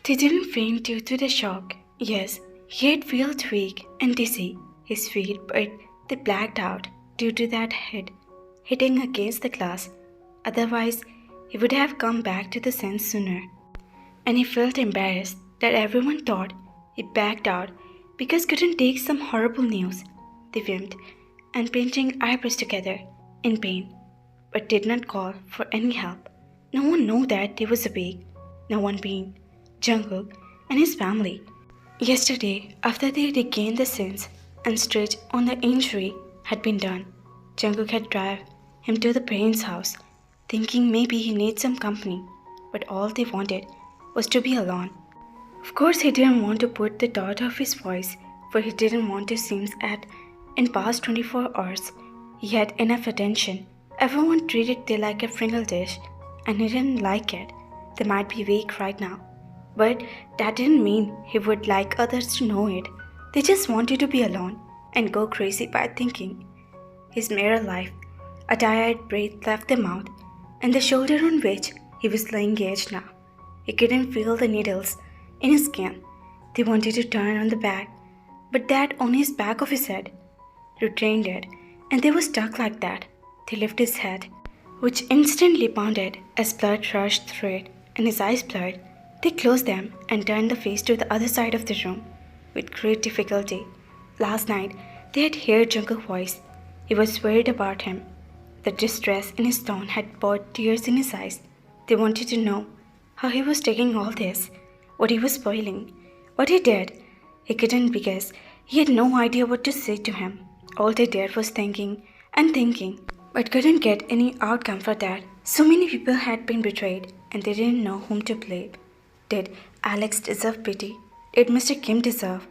They didn't faint due to the shock. Yes, he had felt weak and dizzy, his feet, but they blacked out due to that head hitting against the glass. Otherwise, he would have come back to the sense sooner. And he felt embarrassed that everyone thought he backed out because couldn't take some horrible news. They filmed and pinching eyebrows together in pain, but did not call for any help. No one knew that he was awake. No one being Jungkook and his family. Yesterday, after they regained the sense and stitch on the injury had been done, Jungkook had driven him to the parents' house, thinking maybe he needs some company, but all they wanted was to be alone. Of course, he didn't want to put the dot of his voice, for he didn't want to seem at in past 24 hours he had enough attention. Everyone treated they like a Pringle dish, and he didn't like it. They might be weak right now, but that didn't mean he would like others to know it. They just wanted to be alone and go crazy by thinking. His mirror life, a tired breath left the mouth, and the shoulder on which he was lying aged now. He couldn't feel the needles in his skin. They wanted to turn on the back, but that on his back of his head retained it, and they were stuck like that. They lifted his head, which instantly pounded as blood rushed through it, and his eyes blurred. They closed them and turned the face to the other side of the room with great difficulty. Last night, they had heard Jungkook's voice. He was worried about him. The distress in his tone had brought tears in his eyes. They wanted to know how he was taking all this, what he was spoiling, what he did. He couldn't because he had no idea what to say to him. All they did was thinking and thinking, but couldn't get any outcome for that. So many people had been betrayed, and they didn't know whom to blame. Did Alex deserve pity? Did Mr. Kim deserve?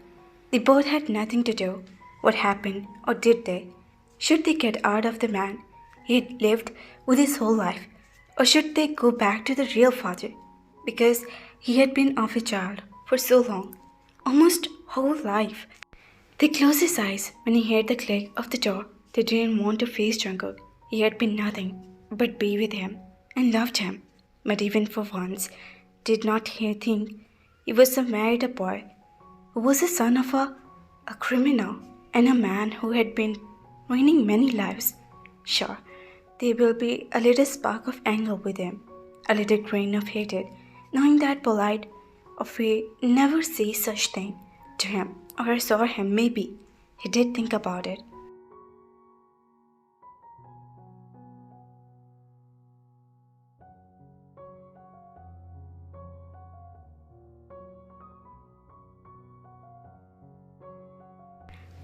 They both had nothing to do. What happened, or did they? Should they get out of the man he had lived with his whole life, or should they go back to the real father? Because he had been off a child for so long, almost whole life. They closed his eyes when he heard the click of the door. They didn't want to face Jungkook. He had been nothing but be with him and loved him, but even for once did not he think he was a married boy who was the son of a criminal and a man who had been ruining many lives. Sure, there will be a little spark of anger with him, a little grain of hatred, knowing that polite of he never say such thing to him or saw him. Maybe he did think about it.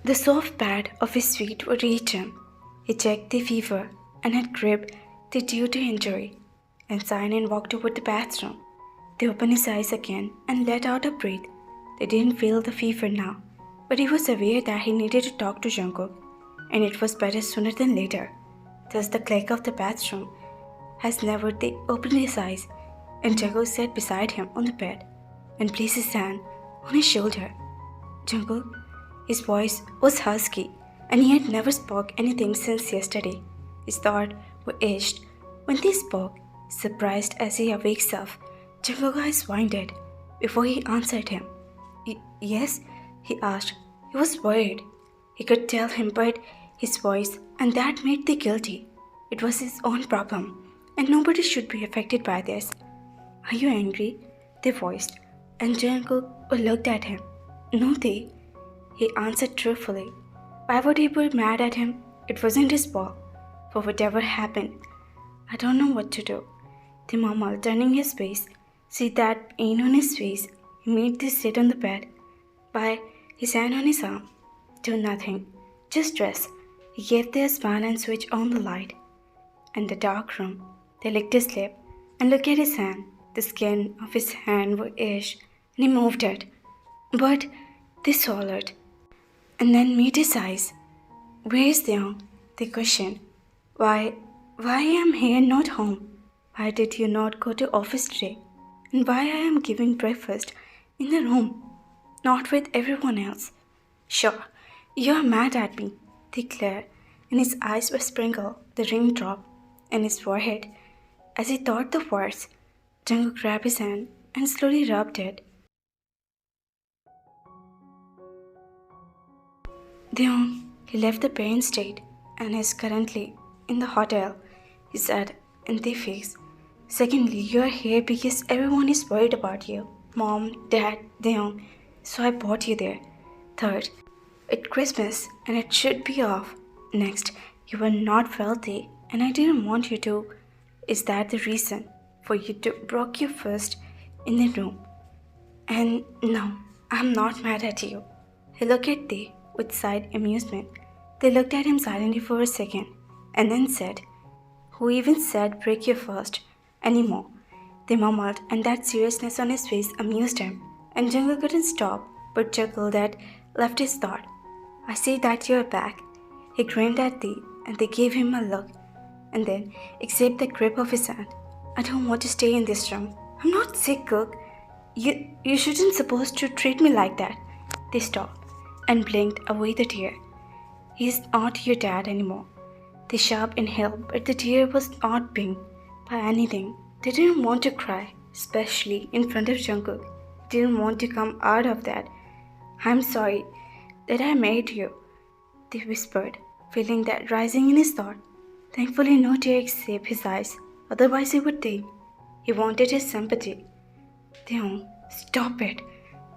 The soft pad of his feet would reach him. He checked the fever and had gripped the due to injury, and sighed and walked toward the bathroom. They opened his eyes again and let out a breath. They didn't feel the fever now, but he was aware that he needed to talk to Jungkook, and it was better sooner than later. Thus the click of the bathroom has never they opened his eyes, and Jungkook sat beside him on the bed and placed his hand on his shoulder. Jungkook, his voice was husky, and he had never spoke anything since yesterday. His thoughts were aged when they spoke. Surprised as he awakes up, Jungkook's eyes winded before he answered him. Yes, he asked. He was worried. He could tell him but his voice, and that made the guilty. It was his own problem, and nobody should be affected by this. Are you angry? They voiced, and Jungkook looked at him. No, he answered truthfully. Why would he be mad at him? It wasn't his fault. For whatever happened, I don't know what to do. The mumbled, turning his face. See that pain on his face. He made this sit on the bed, by his hand on his arm. Do nothing. Just dress. He gave their span and switched on the light. In the dark room, they licked his lip and looked at his hand. The skin of his hand was itched, and he moved it. But they swallowed, and then met his eyes. Where is Young? They questioned. Why I am here, not home? Why did you not go to office today? And why I am giving breakfast in the room, not with everyone else? Sure, you are mad at me, they declared, and his eyes were sprinkled. The ring dropped in his forehead as he thought the words. Jungkook grabbed his hand and slowly rubbed it. Then he left the parent state and is currently in the hotel, he said in their face. Secondly, you are here because everyone is worried about you. Mom, Dad, Deong, so I brought you there. Third, it's Christmas and it should be off. Next, you were not wealthy and I didn't want you to. Is that the reason for you to broke your fist in the room? And no, I'm not mad at you. He looked at they with side amusement. They looked at him silently for a second and then said, who even said break your fist anymore? They murmured and that seriousness on his face amused him and Jungkook couldn't stop but chuckle that left his thought. I see that you're back. He grinned at they and they gave him a look and then accepted the grip of his hand. I don't want to stay in this room. I'm not sick, Cook. You shouldn't supposed to treat me like that. They stopped and blinked away the tear. He's not your dad anymore. They sharp inhaled, but the tear was not being by anything. They didn't want to cry, especially in front of Jungkook. They didn't want to come out of that. I'm sorry that I made you, they whispered, feeling that rising in his thought. Thankfully no tear escaped his eyes, otherwise he would think he wanted his sympathy. Deong, stop it,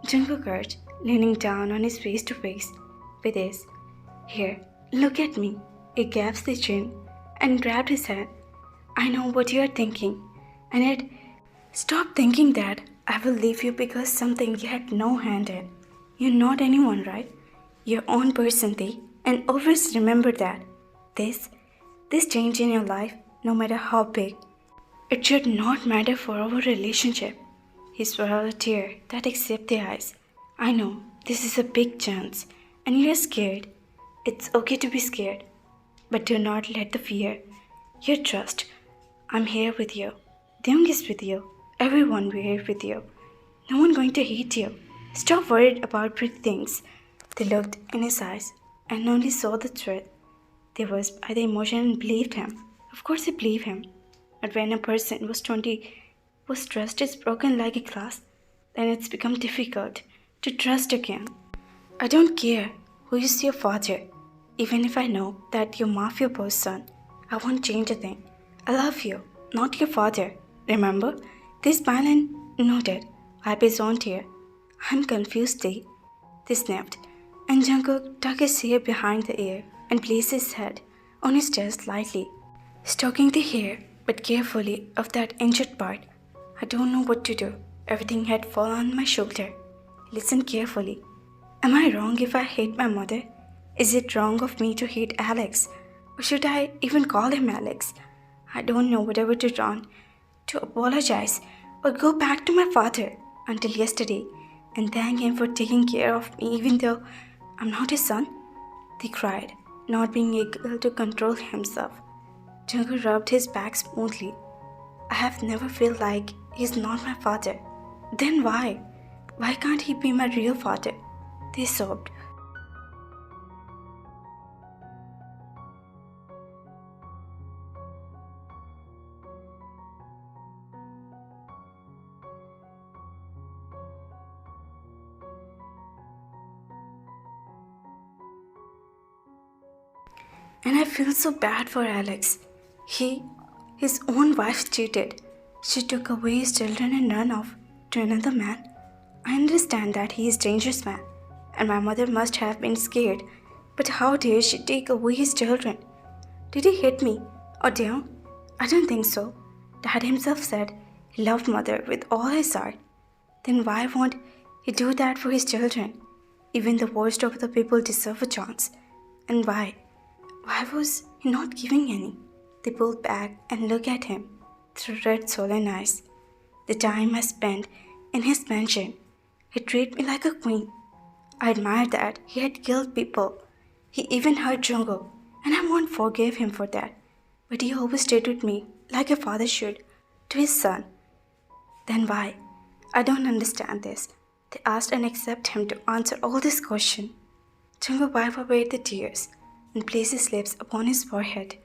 Jungkook urged, leaning down on his face to face with his. Here, look at me. He gasped his chin and grabbed his head. I know what you are thinking, and yet, stop thinking that I will leave you because something you had no hand in. You're not anyone, right? Your own person, they, and always remember that. This change in your life, no matter how big, it should not matter for our relationship. He swallowed a tear that escaped the eyes. I know, this is a big chance, and you're scared. It's okay to be scared, but do not let the fear. Your trust. I'm here with you. Deong is with you. Everyone will here with you. No one going to hate you. Stop worried about pretty things. They looked in his eyes and only saw the truth. They was by the emotion and believed him. Of course they believe him. But when a person was 20, whose trust is broken like a glass, then it's become difficult to trust again. I don't care who is your father. Even if I know that you're mafia boss son, I won't change a thing. I love you, not your father. Remember? They smiled and nodded, wipe his own tear. I'm confused, they snapped, and Jungkook tucked his hair behind the ear and placed his head on his chest lightly, stroking the hair but carefully of that injured part. I don't know what to do. Everything had fallen on my shoulder. Listen carefully. Am I wrong if I hate my mother? Is it wrong of me to hate Alex? Or should I even call him Alex? I don't know whatever to do to apologize or go back to my father until yesterday and thank him for taking care of me even though I'm not his son. They cried, not being able to control himself. Jungkook rubbed his back smoothly. I have never felt like he's not my father. Then why? Why can't he be my real father? They sobbed. And I feel so bad for Alex. His own wife cheated. She took away his children and ran off to another man. I understand that he is a dangerous man, and my mother must have been scared. But how dare she take away his children? Did he hit me or Deong? I don't think so. Dad himself said he loved mother with all his heart. Then why won't he do that for his children? Even the worst of the people deserve a chance. And why? Why was he not giving any? They pulled back and looked at him through red swollen eyes. The time I spent in his mansion, he treated me like a queen. I admired that he had killed people. He even hurt Jungkook, and I won't forgive him for that. But he always treated me like a father should to his son. Then why? I don't understand this. They asked and accepted him to answer all this question. Jungkook wiped away the tears and placed his lips upon his forehead.